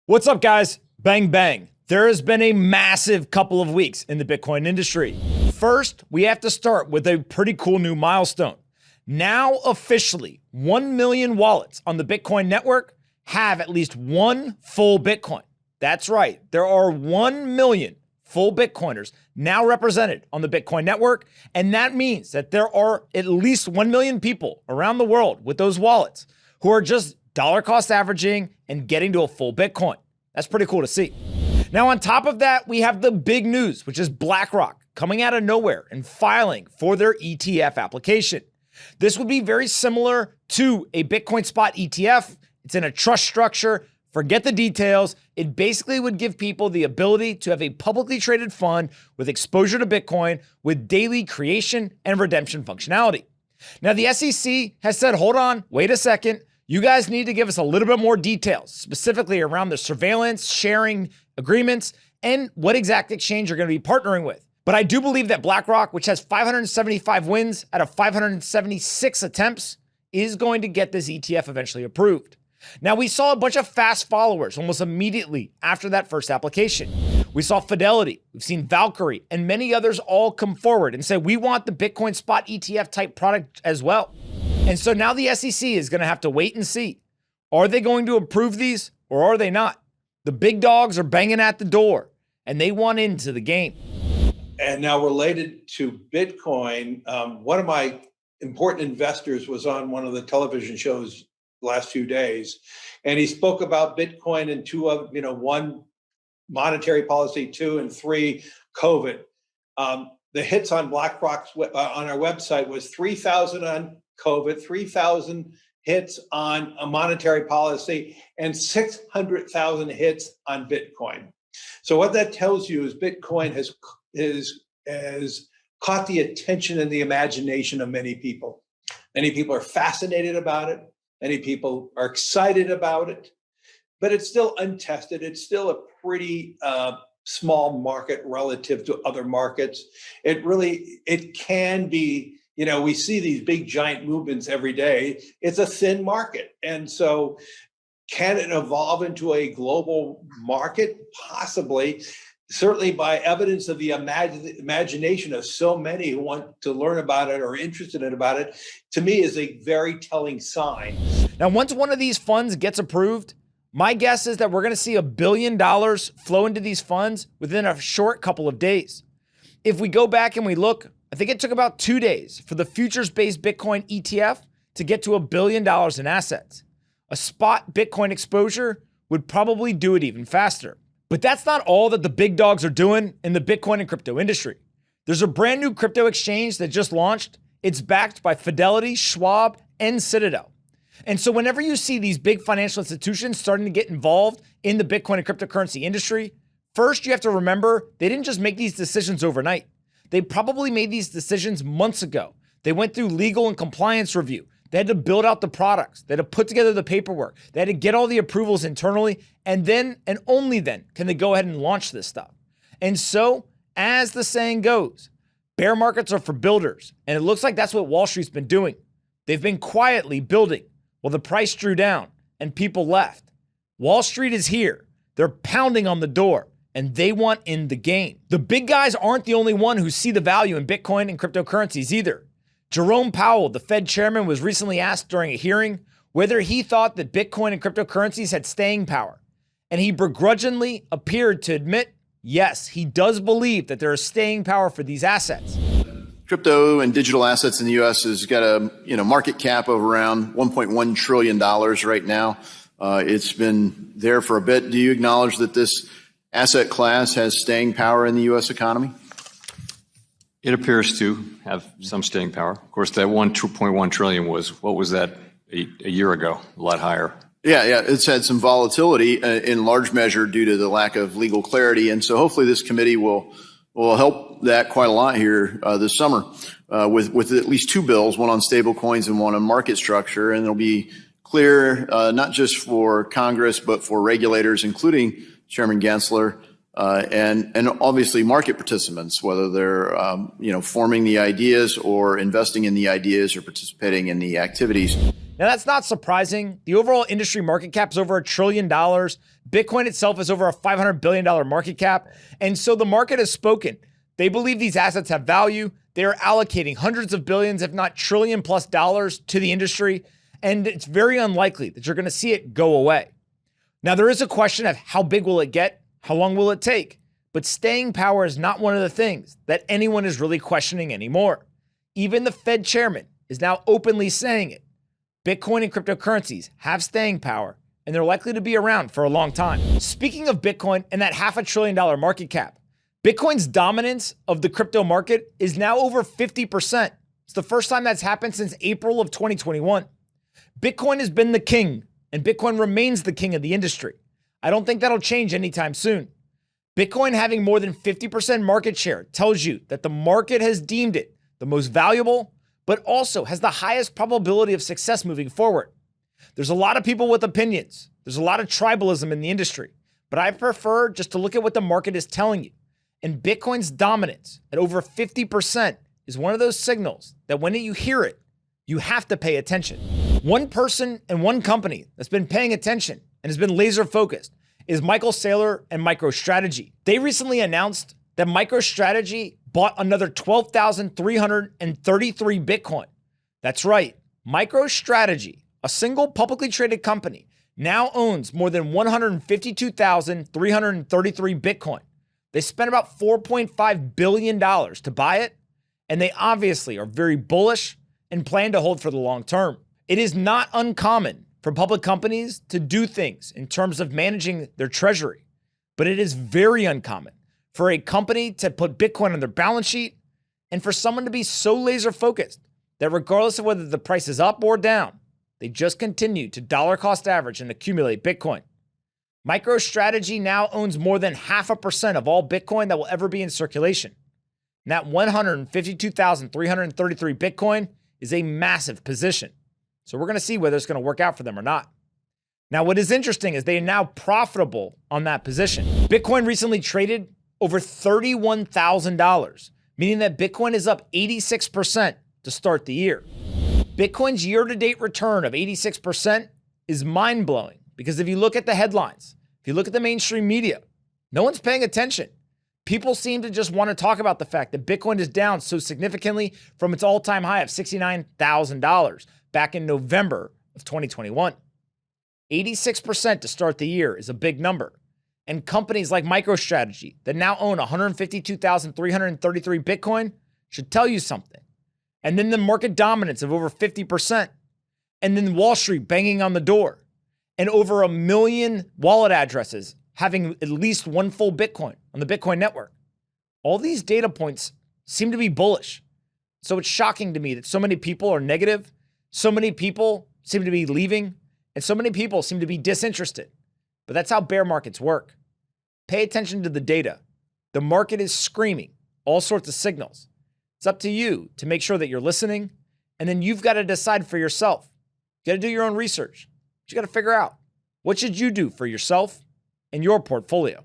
What's up, guys? Bang, bang. There has been a massive couple of weeks in the Bitcoin industry. First, we have to start with a pretty cool new milestone. Now, officially, 1 million wallets on the Bitcoin network have at least one full Bitcoin. That's right. There are 1 million full Bitcoiners now represented on the Bitcoin network. And that means that there are at least 1 million people around the world with those wallets who are just dollar cost averaging and getting to a full Bitcoin. That's pretty cool to see. Now, on top of that, we have the big news, which is BlackRock coming out of nowhere and filing for their ETF application. This would be very similar to a Bitcoin spot ETF. It's in a trust structure. Forget the details. It basically would give people the ability to have a publicly traded fund with exposure to Bitcoin with daily creation and redemption functionality. Now, the SEC has said, hold on, wait a second. You guys need to give us a little bit more details, specifically around the surveillance, sharing agreements, and what exact exchange you're going to be partnering with. But I do believe that BlackRock, which has 575 wins out of 576 attempts, is going to get this ETF eventually approved. Now, we saw a bunch of fast followers almost immediately after that first application. We saw Fidelity, we've seen Valkyrie, and many others all come forward and say, we want the Bitcoin spot ETF type product as well. And so now the SEC is going to have to wait and see. Are they going to approve these or are they not? The big dogs are banging at the door and they want into the game. And now related to Bitcoin, one of my important investors was on one of the television shows the last few days, and he spoke about Bitcoin and two of, one, monetary policy, two, and three, COVID. The hits on BlackRock's on our website was 3,000 on COVID, 3,000 hits on a monetary policy, and 600,000 hits on Bitcoin. So what that tells you is Bitcoin has caught the attention and the imagination of many people. Many people are fascinated about it. Many people are excited about it, but it's still untested. It's still a pretty small market relative to other markets. It can be, we see these big giant movements every day. It's a thin market. And so can it evolve into a global market? Possibly. Certainly by evidence of the imagination of so many who want to learn about it or interested in about it, to me is a very telling sign. Now, once one of these funds gets approved, my guess is that we're going to see $1 billion flow into these funds within a short couple of days. If we go back and we look, I think it took about 2 days for the futures-based Bitcoin ETF to get to $1 billion in assets. A spot Bitcoin exposure would probably do it even faster. But that's not all that the big dogs are doing in the Bitcoin and crypto industry. There's a brand new crypto exchange that just launched. It's backed by Fidelity, Schwab, and Citadel. And so whenever you see these big financial institutions starting to get involved in the Bitcoin and cryptocurrency industry, first you have to remember they didn't just make these decisions overnight. They probably made these decisions months ago. They went through legal and compliance review. They had to build out the products. They had to put together the paperwork. They had to get all the approvals internally. And then, and only then, can they go ahead and launch this stuff. And so, as the saying goes, bear markets are for builders. And it looks like that's what Wall Street's been doing. They've been quietly building while the price drew down and people left. Wall Street is here. They're pounding on the door and they want in the game. The big guys aren't the only one who see the value in Bitcoin and cryptocurrencies either. Jerome Powell, the Fed chairman, was recently asked during a hearing whether he thought that Bitcoin and cryptocurrencies had staying power. And he begrudgingly appeared to admit, yes, he does believe that there is staying power for these assets. Crypto and digital assets in the U.S. has got a market cap of around $1.1 trillion right now. It's been there for a bit. Do you acknowledge that this asset class has staying power in the U.S. economy? It appears to have some staying power. Of course, that 2.1 trillion was, what was that a year ago? A lot higher. Yeah. It's had some volatility in large measure due to the lack of legal clarity. And so hopefully this committee will help that quite a lot here this summer with at least two bills, one on stable coins and one on market structure. And it'll be clear not just for Congress, but for regulators, including Chairman Gensler, and obviously market participants, whether they're forming the ideas or investing in the ideas or participating in the activities. Now, that's not surprising. The overall industry market cap is over $1 trillion. Bitcoin itself is over a $500 billion market cap. And so the market has spoken. They believe these assets have value. They are allocating hundreds of billions, if not trillion plus dollars to the industry. And it's very unlikely that you're going to see it go away. Now, there is a question of how big will it get? How long will it take? But staying power is not one of the things that anyone is really questioning anymore. Even the Fed chairman is now openly saying it. Bitcoin and cryptocurrencies have staying power, and they're likely to be around for a long time. Speaking of Bitcoin and that $500 billion market cap, Bitcoin's dominance of the crypto market is now over 50%. It's the first time that's happened since April of 2021. Bitcoin has been the king, and Bitcoin remains the king of the industry. I don't think that'll change anytime soon. Bitcoin having more than 50% market share tells you that the market has deemed it the most valuable, but also has the highest probability of success moving forward. There's a lot of people with opinions. There's a lot of tribalism in the industry, but I prefer just to look at what the market is telling you. And Bitcoin's dominance at over 50% is one of those signals that when you hear it, you have to pay attention. One person and one company that's been paying attention and has been laser focused is Michael Saylor and MicroStrategy. They recently announced that MicroStrategy bought another 12,333 Bitcoin. That's right. MicroStrategy, a single publicly traded company, now owns more than 152,333 Bitcoin. They spent about $4.5 billion to buy it, and they obviously are very bullish and plan to hold for the long term. It is not uncommon for public companies to do things in terms of managing their treasury, but it is very uncommon for a company to put Bitcoin on their balance sheet and for someone to be so laser focused that regardless of whether the price is up or down, they just continue to dollar cost average and accumulate Bitcoin. MicroStrategy now owns more than 0.5% of all Bitcoin that will ever be in circulation. And that 152,333 Bitcoin is a massive position. So we're going to see whether it's going to work out for them or not. Now, what is interesting is they are now profitable on that position. Bitcoin recently traded over $31,000, meaning that Bitcoin is up 86% to start the year. Bitcoin's year-to-date return of 86% is mind-blowing because if you look at the headlines, if you look at the mainstream media, no one's paying attention. People seem to just want to talk about the fact that Bitcoin is down so significantly from its all-time high of $69,000 back in November of 2021. 86% to start the year is a big number. And companies like MicroStrategy that now own 152,333 Bitcoin should tell you something. And then the market dominance of over 50%. And then Wall Street banging on the door. And over 1 million wallet addresses having at least one full Bitcoin on the Bitcoin network. All these data points seem to be bullish. So it's shocking to me that so many people are negative, so many people seem to be leaving, and so many people seem to be disinterested. But that's how bear markets work. Pay attention to the data. The market is screaming all sorts of signals. It's up to you to make sure that you're listening, and then you've got to decide for yourself. You got to do your own research. You got to figure out what should you do for yourself and your portfolio.